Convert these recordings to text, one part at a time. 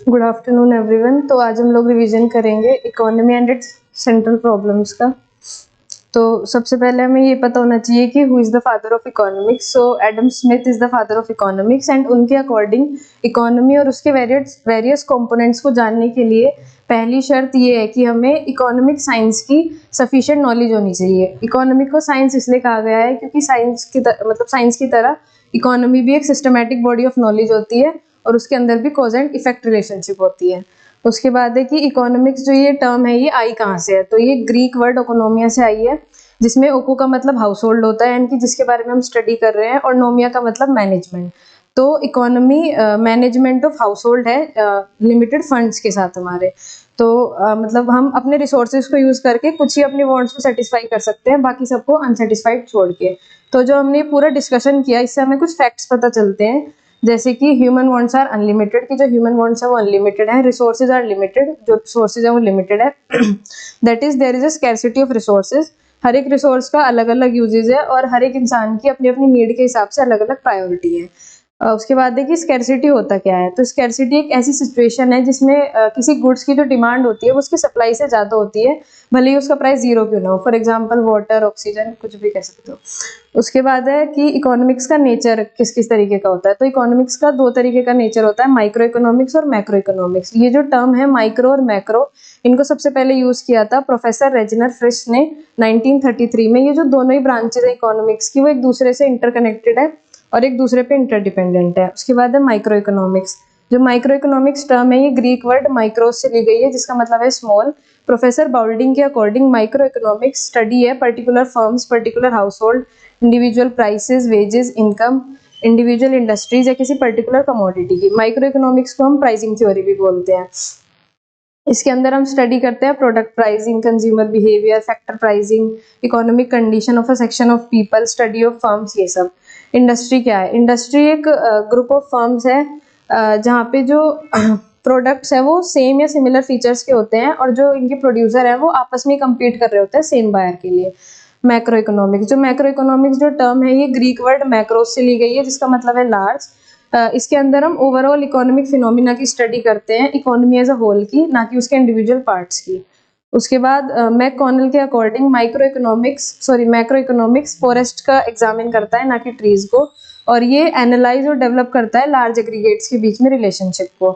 Good afternoon everyone. तो आज हम लोग रिवीजन करेंगे economy and it's central problems का। तो सबसे पहले हमें ये पता होना चाहिए कि who is the father of economics. So Adam Smith is the father of economics and उनके अकॉर्डिंग इकोनॉमी और उसके वेरियस कंपोनेंट्स को जानने के लिए पहली शर्त ये है कि हमें इकोनॉमिक साइंस की सफिशिएंट नॉलेज होनी चाहिए। इकोनॉमिक को साइंस इसलिए कहा गया है क्योंकि साइंस की तरह इकोनॉमी भी एक सिस्टमैटिक बॉडी ऑफ नॉलेज होती है और उसके अंदर भी कॉज एंड इफेक्ट रिलेशनशिप होती है। उसके बाद है कि इकोनॉमिक्स जो ये टर्म है ये आई कहाँ से है, तो ये ग्रीक वर्ड ओकोनोमिया से आई है, जिसमें ओको का मतलब हाउस होल्ड होता है यानी कि जिसके बारे में हम स्टडी कर रहे हैं, और नोमिया का मतलब मैनेजमेंट। तो economy management of house hold है लिमिटेड फंड्स के साथ हमारे। तो मतलब हम अपने रिसोर्सेज को यूज करके कुछ ही अपने वांट्स को सेटिस्फाई कर सकते हैं, बाकी सबको अनसेटिस्फाइड छोड़ के। तो जो हमने पूरा डिस्कशन किया इससे हमें कुछ फैक्ट्स पता चलते हैं, जैसे कि ह्यूमन वांट्स आर अनलिमिटेड, कि जो ह्यूमन वांट्स है वो अनलिमिटेड है। रिसोर्सेज आर लिमिटेड, जो रिसोर्सेज है वो लिमिटेड है। That is there is a scarcity of resources. हर एक रिसोर्स का अलग अलग यूजेज है और हर एक इंसान की अपनी अपनी नीड के हिसाब से अलग अलग प्रायोरिटी है। उसके बाद देखिए स्कैरसिटी होता क्या है। तो स्कैरसिटी एक ऐसी सिचुएशन है जिसमें किसी गुड्स की जो डिमांड होती है वो उसकी सप्लाई से ज़्यादा होती है, भले ही उसका प्राइस जीरो क्यों ना हो। फॉर एग्जांपल वाटर, ऑक्सीजन, कुछ भी कह सकते हो। उसके बाद है कि इकोनॉमिक्स का नेचर किस किस तरीके का होता है। तो इकोनॉमिक्स का दो तरीके का नेचर होता है, माइक्रो इकोनॉमिक्स और मैक्रो इकोनॉमिक्स। ये जो टर्म है माइक्रो और मैक्रो, इनको सबसे पहले यूज किया था प्रोफेसर रेजिनर फ्रिश ने 1933 में। ये जो दोनों ही ब्रांचेज है इकोनॉमिक्स की वो एक दूसरे से इंटरकनेक्टेड है और एक दूसरे पे इंटरडिपेंडेंट है। उसके बाद है माइक्रो इकोनॉमिक्स। जो माइक्रो इकोनॉमिक्स टर्म है ये ग्रीक वर्ड माइक्रोस से ली गई है, जिसका मतलब है स्मॉल। प्रोफेसर बाउल्डिंग के अकॉर्डिंग माइक्रो इकोनॉमिक्स स्टडी है particular firms, particular house hold, individual prices, wages, income, individual industries या किसी पर्टिकुलर कमोडिटी की। माइक्रो इकोनॉमिक्स को हम प्राइसिंग थ्योरी भी बोलते हैं। इसके अंदर हम स्टडी करते हैं product pricing, consumer behaviour, factor pricing, economic condition of a section of people, study of firms, ये सब। इंडस्ट्री क्या है? इंडस्ट्री एक ग्रुप ऑफ फर्म्स है जहाँ पे जो प्रोडक्ट्स है वो सेम या सिमिलर फीचर्स के होते हैं और जो इनके प्रोड्यूसर है वो आपस में कम्पीट कर रहे होते हैं सेम बायर के लिए। मैक्रो इकोनॉमिक्स, जो मैक्रो इकोनॉमिक्स जो टर्म है ये ग्रीक वर्ड मैक्रोस से ली गई है, जिसका मतलब है लार्ज। इसके अंदर हम ओवरऑल इकोनॉमिक फिनोमिना की स्टडी करते हैं, इकोनॉमी एज अ होल की, ना कि उसके इंडिविजुअल पार्ट्स की। उसके बाद मैककॉनल के अकॉर्डिंग मैक्रो इकोनॉमिक्स फॉरेस्ट का एग्जामिन करता है, ना कि ट्रीज को, और ये एनालाइज और डेवलप करता है लार्ज एग्रीगेट्स के बीच में रिलेशनशिप को।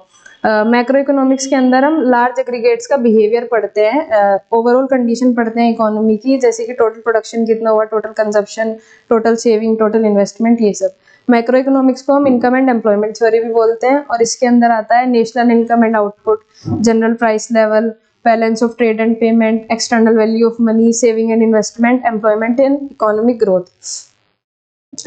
मैक्रो इकोनॉमिक्स के अंदर हम लार्ज एग्रीगेट्स का बिहेवियर पढ़ते हैं, ओवरऑल कंडीशन पढ़ते हैं इकोनॉमी की, जैसे कि टोटल प्रोडक्शन कितना हुआ, total consumption, total saving, total investment, ये सब। मैक्रो इकोनॉमिक्स को हम इनकम एंड एम्प्लॉयमेंट थ्योरी भी बोलते हैं और इसके अंदर आता है national income and output, general price level, balance of trade and payment, external value of money, saving and investment, employment and economic growth.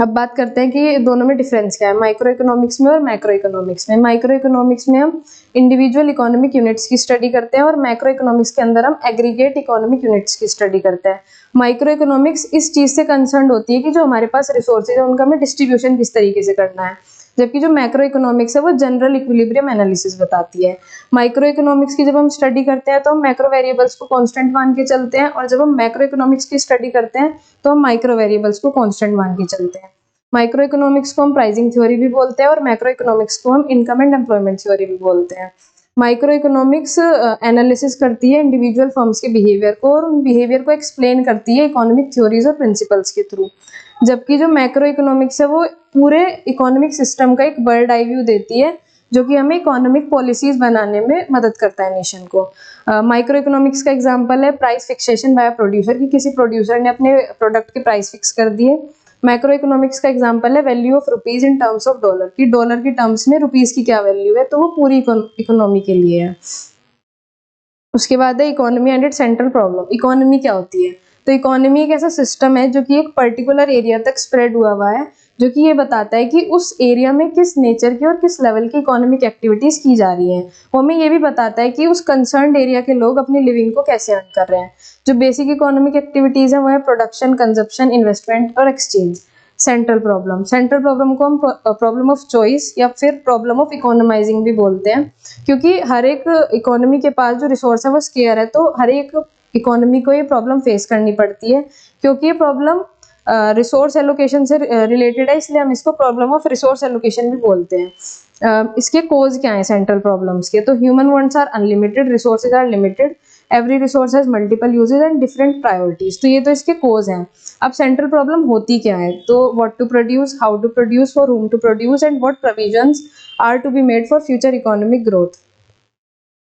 अब बात करते हैं कि दोनों में डिफरेंस क्या है, माइक्रो इकोनॉमिक्स में और मैक्रो इकोनॉमिक्स में। माइक्रो इकोनॉमिक्स में हम इंडिविजुअल इकोनॉमिक यूनिट्स की स्टडी करते हैं और मैक्रो इकोनॉमिक्स के अंदर हम एग्रीगेट इकोनॉमिक यूनिट्स की स्टडी करते हैं। माइक्रो इकोनॉमिक्स इस चीज से कंसर्न होती है कि जो हमारे पास रिसोर्सेज है उनका हमें डिस्ट्रीब्यूशन किस तरीके से करना है, जबकि जो मैक्रो इकोनॉमिक्स है वो जनरल इक्विलिब्रियम एनालिसिस बताती है। माइक्रो इकोनॉमिक्स की जब हम स्टडी करते हैं तो हम मैक्रो वेरिएबल्स को कांस्टेंट मान के चलते हैं, और जब हम मैक्रो इकोनॉमिक्स की स्टडी करते हैं तो हम माइक्रो वेरिएबल्स को कांस्टेंट मान के चलते हैं। माइक्रो इकोनॉमिक्स को हम प्राइसिंग थ्योरी भी बोलते हैं और मैक्रो इकोनॉमिक्स को हम इनकम एंड एम्प्लॉयमेंट थ्योरी भी बोलते हैं। माइक्रो इकोनॉमिक्स एनालिसिस करती है इंडिविजुअल फर्म्स के बिहेवियर को और उन बिहेवियर को एक्सप्लेन करती है इकोनॉमिक थ्योरीज और प्रिंसिपल्स के थ्रू, जबकि जो मैक्रो इकोनॉमिक्स है वो पूरे इकोनॉमिक सिस्टम का एक बर्ड आई व्यू देती है, जो कि हमें इकोनॉमिक पॉलिसीज बनाने में मदद करता है नेशन को। माइक्रो इकोनॉमिक्स का एग्जांपल है प्राइस फिक्सेशन बाय प्रोड्यूसर, की किसी प्रोड्यूसर ने अपने प्रोडक्ट के प्राइस फिक्स कर दिए। मैक्रो इकोनॉमिक्स का एग्जांपल है value of rupees in terms of dollar, की डॉलर की टर्म्स में रुपीज की क्या वैल्यू है, तो वो पूरी इकोनॉमी के लिए है। उसके बाद है economy and it's central problem. Economy क्या होती है? तो इकोनॉमी एक ऐसा सिस्टम है जो कि एक पर्टिकुलर एरिया तक स्प्रेड हुआ है, जो कि ये बताता है कि उस एरिया में किस नेचर की और किस लेवल की इकोनॉमिक एक्टिविटीज की जा रही हैं। वो हमें ये भी बताता है कि उस कंसर्न्ड एरिया के लोग अपनी लिविंग को कैसे अर्न कर रहे हैं। जो बेसिक इकोनॉमिक एक्टिविटीज है वो है प्रोडक्शन, कंजप्शन, इन्वेस्टमेंट और एक्सचेंज। सेंट्रल प्रॉब्लम को हम प्रॉब्लम ऑफ चॉइस या फिर प्रॉब्लम ऑफ इकोनॉमाइजिंग भी बोलते हैं, क्योंकि हर एक इकोनॉमी के पास जो रिसोर्स है वो स्केयर है, तो हर एक इकोनॉमी को ये प्रॉब्लम फेस करनी पड़ती है, क्योंकि ये प्रॉब्लम रिसोर्स एलोकेशन से रिलेटेड है, इसलिए हम इसको प्रॉब्लम ऑफ रिसोर्स एलोकेशन भी बोलते हैं। इसके कोज क्या है सेंट्रल प्रॉब्लम्स के, तो human wants are unlimited, resources are limited, every resource has multiple uses and different priorities. तो ये तो इसके कोज हैं। अब सेंट्रल प्रॉब्लम होती क्या है, तो what to produce, how to produce, for whom to produce and what provisions are to be made for future economic growth.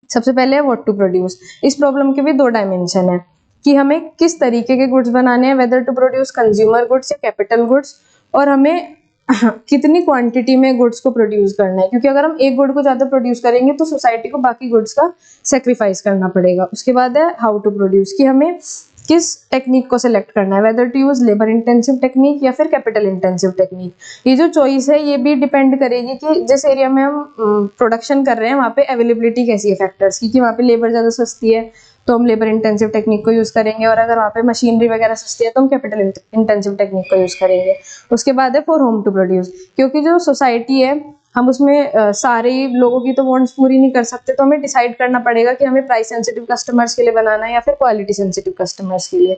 सबसे पहले है व्हाट टू प्रोड्यूस। इस प्रॉब्लम के भी दो डायमेंशन है कि हमें किस तरीके के गुड्स बनाने हैं, whether to produce consumer goods या कैपिटल गुड्स, और हमें कितनी क्वांटिटी में गुड्स को प्रोड्यूस करना है, क्योंकि अगर हम एक गुड को ज्यादा प्रोड्यूस करेंगे तो सोसाइटी को बाकी गुड्स का सेक्रीफाइस करना पड़ेगा। उसके बाद है हाउ टू प्रोड्यूस, कि हमें किस टेक्निक को सिलेक्ट करना है, whether to use labour intensive technique या फिर कैपिटल इंटेंसिव टेक्निक। ये जो चॉइस है ये भी डिपेंड करेगी कि जिस एरिया में हम प्रोडक्शन कर रहे हैं वहाँ पे अवेलेबिलिटी कैसी है फैक्टर्स की, कि वहाँ पे लेबर ज़्यादा सस्ती है तो हम लेबर इंटेंसिव टेक्निक को यूज़ करेंगे, और अगर वहाँ पे मशीनरी वगैरह सस्ती है तो हम कैपिटल इंटेंसिव टेक्निक को यूज़ करेंगे। उसके बाद है फॉर होम टू प्रोड्यूस, क्योंकि जो सोसाइटी है हम उसमें सारे लोगों की तो वांट्स पूरी नहीं कर सकते, तो हमें डिसाइड करना पड़ेगा कि हमें प्राइस सेंसिटिव कस्टमर्स के लिए बनाना है या फिर क्वालिटी सेंसिटिव कस्टमर्स के लिए।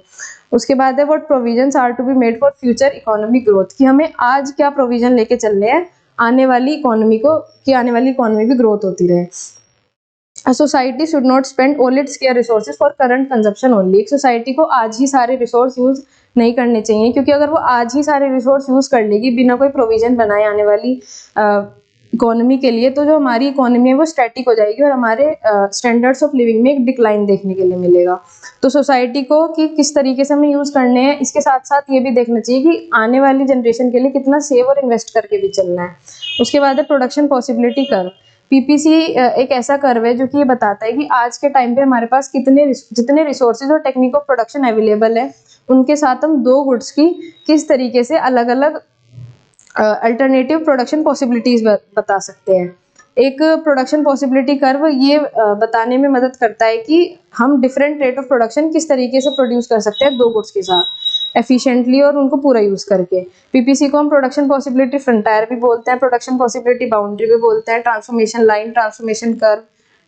उसके बाद है what provisions are to be made for future economic growth, कि हमें आज क्या प्रोविजन लेके चल रहे हैं आने वाली इकोनॉमी को, कि आने वाली इकोनॉमी भी ग्रोथ होती रहे। A society should not spend all its scarce resources for current consumption only। एक सोसाइटी को आज ही सारे रिसोर्स यूज नहीं करने चाहिए, क्योंकि अगर वो आज ही सारे रिसोर्स यूज कर लेगी बिना कोई प्रोविजन बनाए आने वाली इकोनॉमी के लिए, तो जो हमारी इकोनॉमी है वो स्टैटिक हो जाएगी और हमारे स्टैंडर्ड्स ऑफ लिविंग में एक डिक्लाइन देखने के लिए मिलेगा। तो सोसाइटी को कि किस तरीके से हमें यूज करने हैं, इसके साथ साथ ये भी देखना चाहिए कि आने वाली जनरेशन के लिए कितना सेव और इन्वेस्ट करके भी चलना है। उसके बाद है प्रोडक्शन पॉसिबिलिटी कर्व। पीपीसी एक ऐसा कर्व है जो कि ये बताता है कि आज के टाइम पे हमारे पास जितने रिसोर्सेज और टेक्निक ऑफ प्रोडक्शन अवेलेबल है, उनके साथ हम दो गुड्स की किस तरीके से अलग अलग अल्टरनेटिव प्रोडक्शन पॉसिबिलिटीज बता सकते हैं। एक प्रोडक्शन पॉसिबिलिटी कर्व ये बताने में मदद करता है कि हम डिफरेंट रेट ऑफ प्रोडक्शन किस तरीके से प्रोड्यूस कर सकते हैं दो गुड्स के साथ एफिशिएंटली और उनको पूरा यूज करके। पीपीसी को हम प्रोडक्शन पॉसिबिलिटी फ्रंटायर भी बोलते हैं, प्रोडक्शन पॉसिबिलिटी बाउंड्री भी बोलते हैं, transformation line, transformation curve,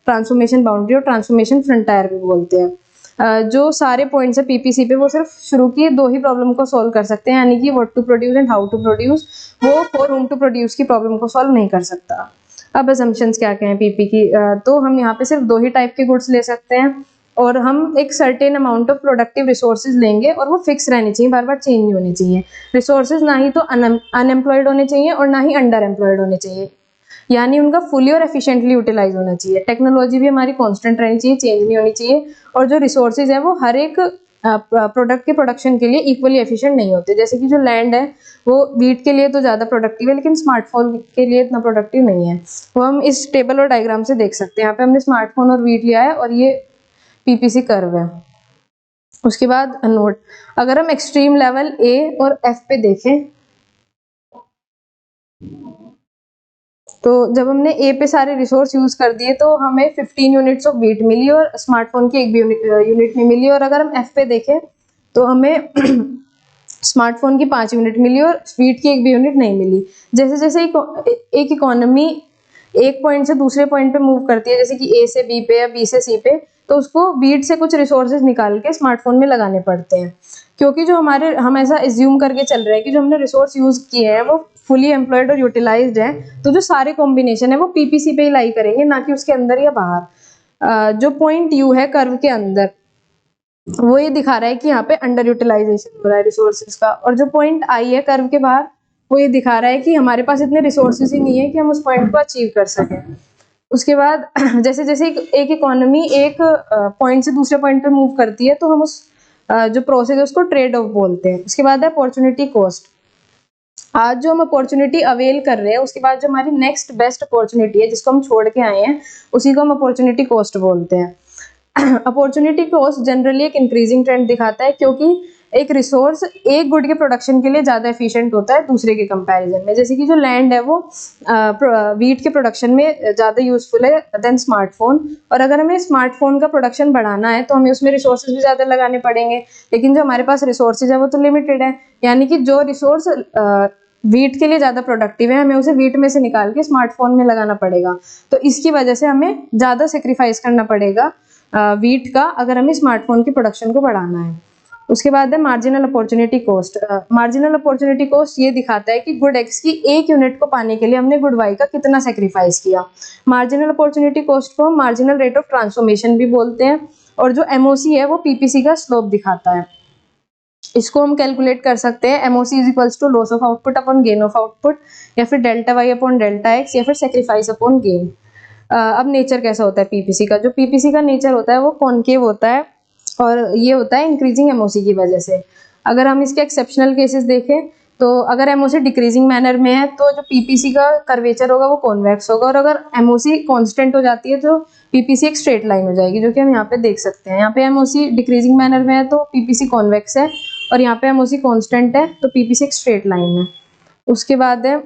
transformation boundary और ट्रांसफॉर्मेशन फ्रंटायर भी बोलते हैं। जो सारे पॉइंट्स है पीपीसी पे वो सिर्फ शुरू की दो ही प्रॉब्लम को सॉल्व कर सकते हैं, यानी कि what to produce and how to produce. वो फॉर होम टू प्रोड्यूस की प्रॉब्लम को सॉल्व नहीं कर सकता। अब असम्पशंस क्या क्या हैं पीपी की, तो हम यहाँ पे सिर्फ दो ही टाइप के गुड्स ले सकते हैं और हम एक certain amount of productive resources लेंगे और वो फिक्स रहनी चाहिए, बार बार चेंज नहीं होनी चाहिए। रिसोर्सेज ना ही तो अनएम्प्लॉयड होने चाहिए और ना ही अंडर एम्प्लॉयड होने चाहिए, यानी उनका फुली और एफिशिएंटली यूटिलाइज होना चाहिए। टेक्नोलॉजी भी हमारी कांस्टेंट रहनी चाहिए, चेंज नहीं होनी चाहिए, और जो रिसोर्सेज है वो हर एक प्रोडक्ट के प्रोडक्शन के लिए इक्वली एफिशिएंट नहीं होते। जैसे कि जो लैंड है वो वीट के लिए तो ज़्यादा प्रोडक्टिव है लेकिन स्मार्टफोन के लिए इतना प्रोडक्टिव नहीं है। वो हम इस टेबल और डायग्राम से देख सकते हैं। यहाँ पे हमने स्मार्टफोन और वीट लिया है और ये पीपीसी कर्व है। उसके बाद नोट, अगर हम एक्सट्रीम लेवल ए और एफ पे देखें तो जब हमने ए पे सारे रिसोर्स यूज कर दिए तो हमें 15 यूनिट्स ऑफ वीट मिली और स्मार्टफोन की एक भी यूनिट नहीं मिली। और अगर हम एफ पे देखें तो हमें स्मार्टफोन की 5 यूनिट मिली और वीट की एक भी यूनिट नहीं मिली। जैसे जैसे एक इकोनॉमी एक पॉइंट से दूसरे पॉइंट पे मूव करती है, जैसे कि ए से बी पे या बी से सी पे, तो उसको वीट से कुछ रिसोर्सेज निकाल के स्मार्टफोन में लगाने पड़ते हैं, क्योंकि जो हम ऐसा एज्यूम करके चल रहे हैं कि जो हमने रिसोर्स यूज किए हैं वो फुली एम्प्लॉयड और यूटिलाइज्ड है, तो जो सारे कॉम्बिनेशन है वो पीपीसी पे ही लाई करेंगे, ना कि उसके अंदर या बाहर। जो पॉइंट यू है कर्व के अंदर वो ये दिखा रहा है कि यहाँ पे अंडर यूटिलाइजेशन हो रहा है रिसोर्सेज का, और जो पॉइंट आई है कर्व के बाहर वो ये दिखा रहा है कि हमारे पास इतने रिसोर्सेज ही नहीं है कि हम उस पॉइंट को अचीव कर सकें। उसके बाद जैसे जैसे एक इकोनॉमी एक पॉइंट से दूसरे पॉइंट पे मूव करती है तो हम उस जो प्रोसेस है उसको ट्रेड ऑफ बोलते हैं। उसके बाद है अपॉर्चुनिटी कॉस्ट। आज जो हम अपॉर्चुनिटी अवेल कर रहे हैं उसके बाद जो हमारी नेक्स्ट बेस्ट अपॉर्चुनिटी है जिसको हम छोड़ के आए हैं उसी को हम अपॉर्चुनिटी कॉस्ट बोलते हैं। अपॉर्चुनिटी कॉस्ट जनरली एक इंक्रीजिंग ट्रेंड दिखाता है, क्योंकि एक रिसोर्स एक गुड के प्रोडक्शन के लिए ज़्यादा एफिशिएंट होता है दूसरे के कंपैरिजन में। जैसे कि जो लैंड है वो वीट के प्रोडक्शन में ज़्यादा यूजफुल है देन स्मार्टफोन, और अगर हमें स्मार्टफोन का प्रोडक्शन बढ़ाना है तो हमें उसमें रिसोर्सेज भी ज़्यादा लगाने पड़ेंगे, लेकिन जो हमारे पास रिसोर्सेज है वो तो लिमिटेड है, यानी कि जो रिसोर्स वीट के लिए ज़्यादा प्रोडक्टिव है हमें उसे वीट में से निकाल के स्मार्टफोन में लगाना पड़ेगा। तो इसकी वजह से हमें ज़्यादा सेक्रीफाइस करना पड़ेगा वीट का अगर हमें स्मार्टफोन की प्रोडक्शन को बढ़ाना है। उसके बाद है marginal opportunity cost. Marginal opportunity cost ये दिखाता है कि गुड एक्स की एक यूनिट को पाने के लिए हमने गुड वाई का कितना सेक्रीफाइस किया। मार्जिनल अपॉर्चुनिटी कॉस्ट को हम मार्जिनल रेट ऑफ ट्रांसफॉर्मेशन भी बोलते हैं, और जो एमओसी है वो पीपीसी का स्लोप दिखाता है। इसको हम कैलकुलेट कर सकते हैं, MOC is equals to loss of output upon gain of output, या फिर delta Y upon delta X, या फिर सेक्रीफाइस अपॉन गेन। अब नेचर कैसा होता है पीपीसी का? जो पीपीसी का नेचर होता है वो कॉनकेव होता है, और ये होता है इंक्रीजिंग एमओसी की वजह से। अगर हम इसके एक्सेप्शनल केसेस देखें तो अगर एमओसी डिक्रीजिंग मैनर में है तो जो पीपीसी का कर्वेचर होगा वो कॉन्वेक्स होगा, और अगर एमओसी कांस्टेंट हो जाती है तो पीपीसी एक स्ट्रेट लाइन हो जाएगी, जो कि हम यहाँ पे देख सकते हैं। यहाँ पे एमओसी डिक्रीजिंग मैनर में है तो पीपीसी कॉन्वेक्स है, और यहाँ पे एमओसी कांस्टेंट है तो पीपीसी एक स्ट्रेट लाइन है। उसके बाद है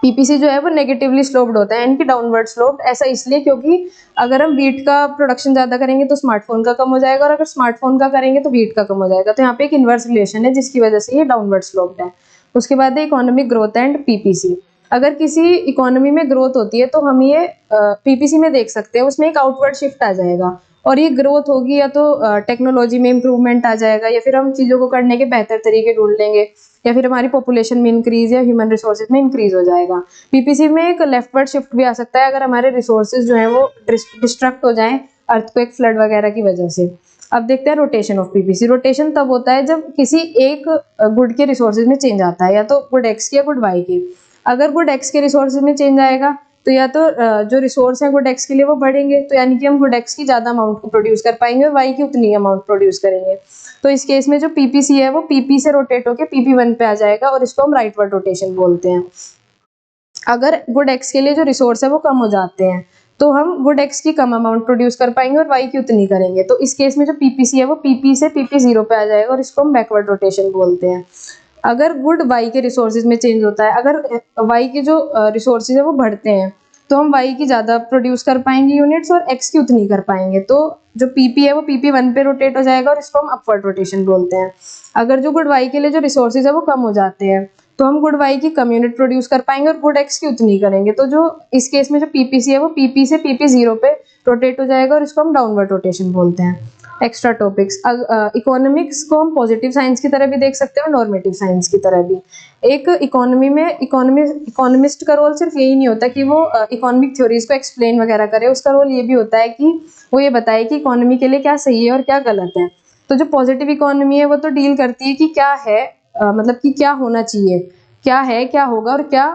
पीपीसी जो है वो नेगेटिवली स्लोप्ड होता है, इनकी डाउनवर्ड स्लोप्ड। ऐसा इसलिए क्योंकि अगर हम वीट का प्रोडक्शन ज्यादा करेंगे तो स्मार्टफोन का कम हो जाएगा, और अगर स्मार्टफोन का करेंगे तो वीट का कम हो जाएगा। तो यहाँ पे एक इनवर्स रिलेशन है जिसकी वजह से ये डाउनवर्ड स्लोप्ड है। उसके बाद है इकोनॉमिक ग्रोथ एंड पीपीसी। अगर किसी इकोनॉमी में ग्रोथ होती है तो हम ये पीपीसी में देख सकते हैं, उसमें एक आउटवर्ड शिफ्ट आ जाएगा, और ये ग्रोथ होगी या तो टेक्नोलॉजी में इंप्रूवमेंट आ जाएगा, या फिर हम चीज़ों को करने के बेहतर तरीके ढूंढ लेंगे, या फिर हमारी पॉपुलेशन में इंक्रीज या ह्यूमन रिसोर्सेज में इंक्रीज हो जाएगा। पीपीसी में एक लेफ्टवर्ड शिफ्ट भी आ सकता है अगर हमारे रिसोर्सेज जो है वो डिस्ट्रक्ट हो जाएं अर्थक्वेक, फ्लड वगैरह की वजह से। अब देखते हैं रोटेशन ऑफ पीपीसी। रोटेशन तब होता है जब किसी एक गुड के रिसोर्सेज में चेंज आता है, या तो गुड एक्स की या गुड वाई की। अगर गुड एक्स के रिसोर्सेज में चेंज आएगा तो या तो जो रिसोर्स है गुड एक्स के लिए वो बढ़ेंगे, तो यानी कि हम गुड एक्स की ज्यादा अमाउंट को प्रोड्यूस कर पाएंगे, और वाई की उतनी अमाउंट प्रोड्यूस करेंगे। तो इस केस में जो पीपीसी है वो पीपी से रोटेट होकर पीपी1 पे आ जाएगा, और इसको हम राइटवर्ड रोटेशन बोलते हैं। अगर गुड एक्स के लिए जो रिसोर्स है वो कम हो जाते हैं तो हम गुड एक्स की कम अमाउंट प्रोड्यूस कर पाएंगे और वाई की उतनी करेंगे। तो इस केस में जो पीपीसी है वो पीपी से पीपी0 पे आ जाएगा, और इसको हम बैकवर्ड रोटेशन बोलते हैं। अगर गुड वाई के रिसोर्सेज में चेंज होता है, अगर वाई के जो रिसोर्सेज है वो बढ़ते हैं तो हम वाई की ज़्यादा प्रोड्यूस कर पाएंगे यूनिट्स, और एक्स की उतनी कर पाएंगे। तो जो पीपी है वो पीपी1 पे रोटेट हो जाएगा, और इसको हम अपवर्ड रोटेशन बोलते हैं। अगर जो गुड वाई के लिए जो रिसोर्सेज है वो कम हो जाते हैं तो हम गुड वाई की कम यूनिट प्रोड्यूस कर पाएंगे और गुड एक्स की उतनी करेंगे। तो जो इस केस में जो पीपीसी है वो पीपी से पीपी0 पे रोटेट हो जाएगा, और इसको हम डाउनवर्ड रोटेशन बोलते हैं। एक्स्ट्रा टॉपिक्स, इकोनॉमिक्स को हम पॉजिटिव साइंस की तरह भी देख सकते हैं और नॉर्मेटिव साइंस की तरह भी। एक इकोनॉमी में इकोनॉमिस्ट का रोल सिर्फ यही नहीं होता कि वो इकोनॉमिक थ्योरीज को एक्सप्लेन वगैरह करे, उसका रोल ये भी होता है कि वो ये बताए कि इकोनॉमी के लिए क्या सही है और क्या गलत है। तो जो पॉजिटिव इकोनॉमी है वो तो डील करती है कि क्या है, मतलब कि क्या होना चाहिए, क्या है, क्या होगा और क्या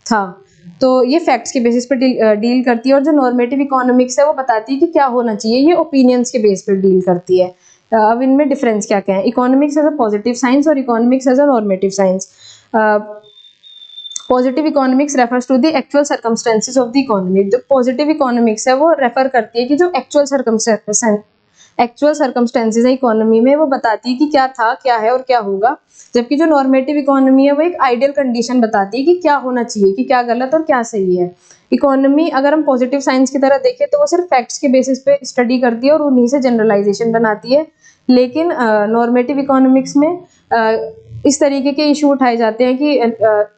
था। तो ये फैक्ट्स के बेसिस पे डील करती है, और जो नॉर्मेटिव इकोनॉमिक्स है वो बताती है कि क्या होना चाहिए, ये ओपिनियंस के बेस पे डील करती है। अब इनमें डिफरेंस क्या क्या है? Economics as a positive science और economics as a normative science. Positive economics refers to the actual circumstances of the economy. जो पॉजिटिव इकोनॉमिक्स है वो रेफर करती है कि जो एक्चुअल सर्कमस्टेंसेस है इकोनॉमी में, वो बताती है कि क्या था, क्या है और क्या होगा। जबकि जो नॉर्मेटिव इकोनॉमी है वो एक आइडियल कंडीशन बताती है कि क्या होना चाहिए, कि क्या गलत और क्या सही है। इकोनॉमी अगर हम पॉजिटिव साइंस की तरह देखें तो वो सिर्फ फैक्ट्स के बेसिस पे स्टडी करती है और उन्हीं से जनरलाइजेशन बनाती है। लेकिन नॉर्मेटिव इकोनॉमिक्स में इस तरीके के इशू उठाए जाते हैं कि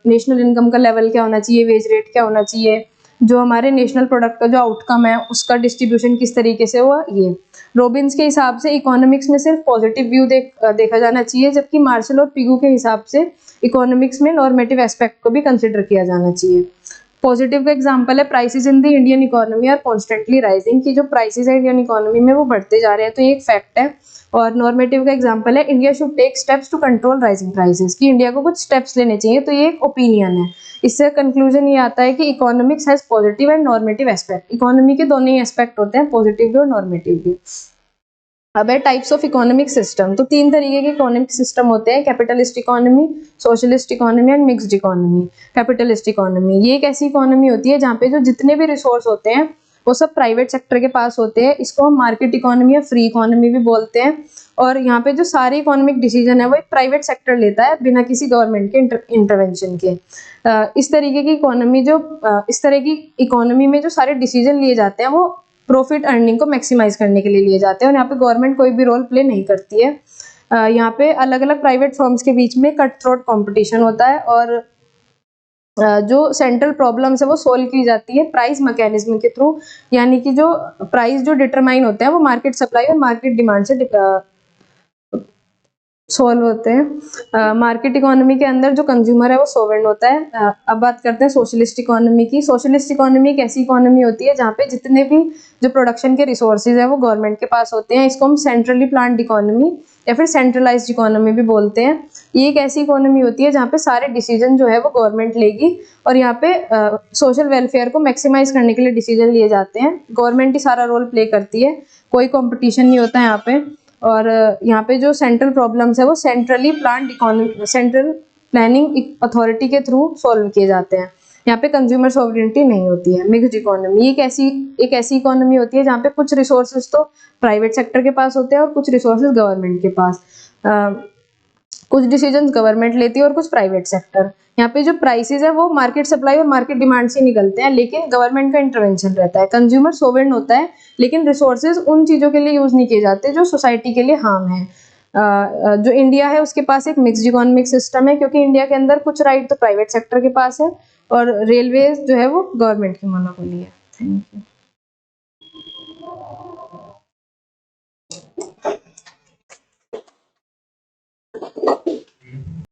नेशनल इनकम का लेवल क्या होना चाहिए, वेज रेट क्या होना चाहिए, जो हमारे नेशनल प्रोडक्ट का जो आउटकम है उसका डिस्ट्रीब्यूशन किस तरीके से हुआ। ये रॉबिन्स के हिसाब से इकोनॉमिक्स में सिर्फ पॉजिटिव व्यू देखा जाना चाहिए, जबकि मार्शल और पिगू के हिसाब से इकोनॉमिक्स में नॉर्मेटिव एस्पेक्ट को भी कंसिडर किया जाना चाहिए। पॉजिटिव का एग्जांपल है prices in the Indian economy are constantly rising, कि जो प्राइसेस है इंडियन इकोनॉमी में वो बढ़ते जा रहे हैं, तो ये एक फैक्ट है। और नॉर्मेटिव का एग्जांपल है India should take steps to control rising prices, कि इंडिया को कुछ स्टेप्स लेने चाहिए, तो ये एक ओपिनियन है। इससे कंक्लूजन ये आता है कि economics has positive and normative aspect. Economy के दोनों ही एस्पेक्ट होते हैं, पॉजिटिव भी और नॉर्मेटिव भी। अब है टाइप्स ऑफ इकोनॉमिक सिस्टम। तो 3 तरीके के इकोनॉमिक सिस्टम होते हैं, capitalist economy, socialist economy and mixed economy. Capitalist economy ये एक ऐसी इकोनॉमी होती है जहाँ पे जो जितने भी रिसोर्स होते हैं वो सब प्राइवेट सेक्टर के पास होते हैं। इसको हम मार्केट इकोनॉमी या फ्री इकोनॉमी भी बोलते हैं। और यहाँ पे जो सारे इकोनॉमिक डिसीजन है वो एक प्राइवेट सेक्टर लेता है बिना किसी गवर्नमेंट के इंटरवेंशन के। इस तरीके की इकोनॉमी इस तरह की इकोनॉमी में जो सारे डिसीजन लिए जाते हैं वो प्रॉफिट अर्निंग को मैक्सिमाइज करने के लिए लिए जाते हैं, और यहाँ पे गवर्नमेंट कोई भी रोल प्ले नहीं करती है। यहाँ पे अलग अलग प्राइवेट फर्म्स के बीच में कट थ्रोट कॉम्पिटिशन होता है, और जो सेंट्रल प्रॉब्लम्स है वो सोल्व की जाती है प्राइस मैकेनिज्म के थ्रू। यानी कि जो प्राइस जो डिटरमाइन होते हैं वो मार्केट सप्लाई और मार्केट डिमांड से सॉल्व होते हैं। मार्केट इकोनॉमी के अंदर जो कंज्यूमर है वो सोवरेन होता है। अब बात करते हैं सोशलिस्ट इकोनॉमी की। सोशलिस्ट इकोनॉमी एक ऐसी इकोनॉमी होती है जहाँ पे जितने भी जो प्रोडक्शन के रिसोर्सेज है वो गवर्नमेंट के पास होते हैं। इसको हम सेंट्रली प्लान्ड इकोनॉमी या फिर सेंट्रलाइज्ड इकोनॉमी भी बोलते हैं। ये एक ऐसी इकोनॉमी होती है जहाँ पे सारे डिसीजन जो है वो गवर्नमेंट लेगी और यहाँ पे सोशल वेलफेयर को मैक्सिमाइज करने के लिए डिसीजन लिए जाते हैं। गवर्नमेंट ही सारा रोल प्ले करती है, कोई कंपटीशन नहीं होता यहाँ पे। और यहाँ पे जो सेंट्रल प्रॉब्लम्स है वो centrally planned economy, central planning authority के थ्रू सॉल्व किए जाते हैं। यहाँ पे कंज्यूमर सॉवरेनिटी नहीं होती है। मिक्स्ड इकोनॉमी एक ऐसी इकोनॉमी होती है जहाँ पे कुछ रिसोर्सेज तो प्राइवेट सेक्टर के पास होते हैं और कुछ रिसोर्सेज गवर्नमेंट के पास। कुछ डिसीजंस गवर्नमेंट लेती है और कुछ प्राइवेट सेक्टर। यहाँ पे जो प्राइसेस है वो मार्केट सप्लाई और मार्केट डिमांड से निकलते हैं, लेकिन गवर्नमेंट का इंटरवेंशन रहता है। कंज्यूमर सोवरेन होता है, लेकिन रिसोर्सेज उन चीज़ों के लिए यूज़ नहीं किए जाते जो सोसाइटी के लिए हार्म है। जो इंडिया है उसके पास एक मिक्स्ड इकोनॉमिक सिस्टम है, क्योंकि इंडिया के अंदर कुछ राइट तो प्राइवेट सेक्टर के पास है और रेलवे जो है वो गवर्नमेंट की मोनोपोली है। Thank you.